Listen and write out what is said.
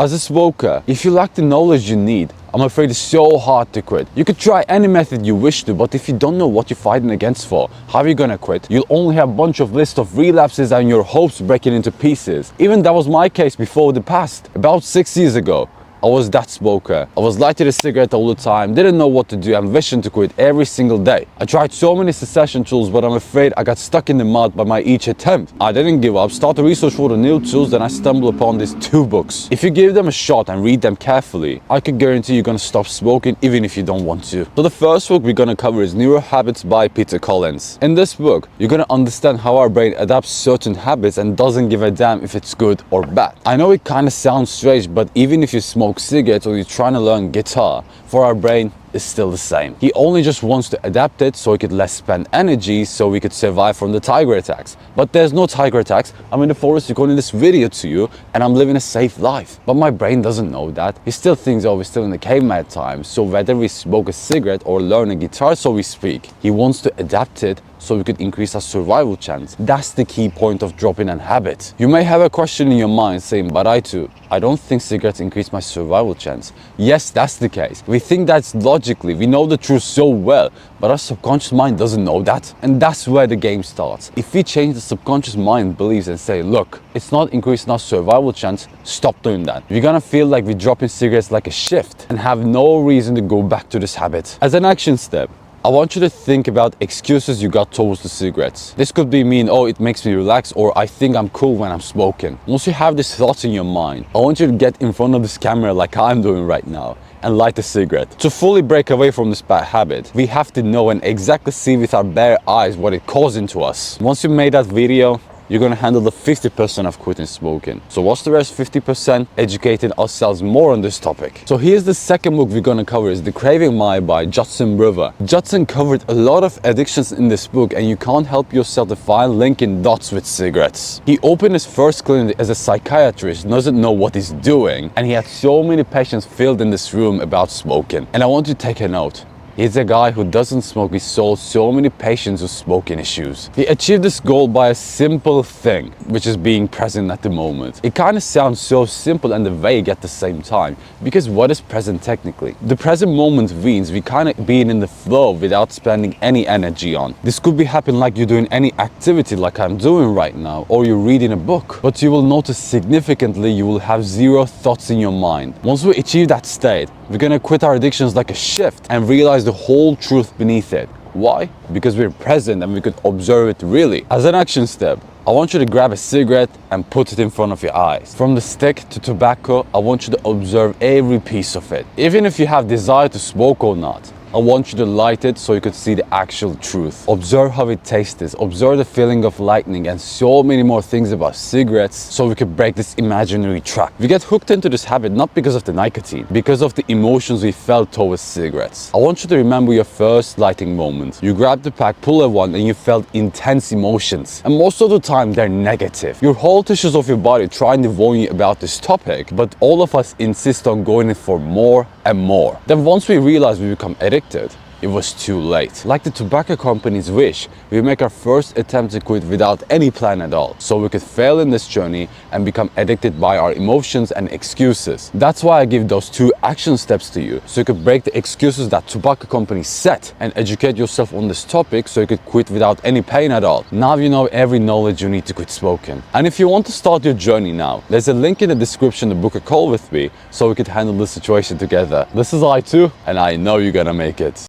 As a smoker, if you lack the knowledge you need, I'm afraid it's so hard to quit. You could try any method you wish to, but if you don't know what you're fighting against for, how are you gonna quit? You'll only have a bunch of list of relapses and your hopes breaking into pieces. Even that was my case before the past. About 6 years ago, I was that smoker. I was lighting a cigarette all the time, didn't know what to do, and wishing to quit every single day. I tried so many cessation tools, but I'm afraid I got stuck in the mud by my each attempt. I didn't give up, started research for the new tools, then I stumbled upon these 2 books. If you give them a shot and read them carefully, I can guarantee you're gonna stop smoking even if you don't want to. So the first book we're gonna cover is Neurohabits by Peter Collins. In this book, you're gonna understand how our brain adapts certain habits and doesn't give a damn if it's good or bad. I know it kinda sounds strange, but even if you smoke cigarettes or you're trying to learn guitar, for our brain is still the same. He only just wants to adapt it so he could less spend energy so we could survive from the tiger attacks. But there's no tiger attacks. I'm in the forest recording this video to you and I'm living a safe life. But my brain doesn't know that. He still thinks, oh, we're still in the caveman time. So whether we smoke a cigarette or learn a guitar, so we speak, he wants to adapt it so we could increase our survival chance. That's the key point of dropping a habit. You may have a question in your mind saying, but I don't think cigarettes increase my survival chance. Yes, that's the case. We think that's logically, we know the truth so well, but our subconscious mind doesn't know that. And that's where the game starts. If we change the subconscious mind beliefs and say, look, it's not increasing our survival chance, stop doing that. You're gonna feel like we're dropping cigarettes like a shift and have no reason to go back to this habit. As an action step, I want you to think about excuses you got towards the cigarettes. This could be mean, oh, it makes me relax, or I think I'm cool when I'm smoking. Once you have these thoughts in your mind, I want you to get in front of this camera like I'm doing right now and light a cigarette. To fully break away from this bad habit, we have to know and exactly see with our bare eyes what it's causing to us. Once you made that video, you're gonna handle the 50% of quitting smoking. So what's the rest 50%? Educating ourselves more on this topic. So here's the second book we're gonna cover is The Craving Mind by Judson River. Judson covered a lot of addictions in this book and you can't help yourself to find linking dots with cigarettes. He opened his first clinic as a psychiatrist, doesn't know what he's doing, and he had so many patients filled in this room about smoking. And I want you to take a note. He's a guy who doesn't smoke. He solved so many patients with smoking issues. He achieved this goal by a simple thing, which is being present at the moment. It kind of sounds so simple and vague at the same time, because what is present technically? The present moment means we kind of being in the flow without spending any energy on. This could be happening like you're doing any activity like I'm doing right now, or you're reading a book. But you will notice significantly you will have 0 thoughts in your mind. Once we achieve that state, we're gonna quit our addictions like a shift and realize the whole truth beneath it. Why? Because we're present and we could observe it really. As an action step, I want you to grab a cigarette and put it in front of your eyes. From the stick to tobacco, I want you to observe every piece of it. Even if you have desire to smoke or not, I want you to light it so you could see the actual truth. Observe how it tastes, observe the feeling of lightning and so many more things about cigarettes so we could break this imaginary trap. We get hooked into this habit not because of the nicotine, because of the emotions we felt towards cigarettes. I want you to remember your first lighting moment. You grabbed the pack, pulled one and you felt intense emotions. And most of the time they're negative. Your whole tissues of your body trying to warn you about this topic, but all of us insist on going in for more and more. Then once we realize we become addicted, it was too late. Like the tobacco company's wish, we make our first attempt to quit without any plan at all, so we could fail in this journey and become addicted by our emotions and excuses. That's why I give those 2 action steps to you, so you could break the excuses that tobacco companies set and educate yourself on this topic so you could quit without any pain at all. Now you know every knowledge you need to quit smoking. And if you want to start your journey now, there's a link in the description to book a call with me so we could handle the situation together. This is I2 and I know you're gonna make it.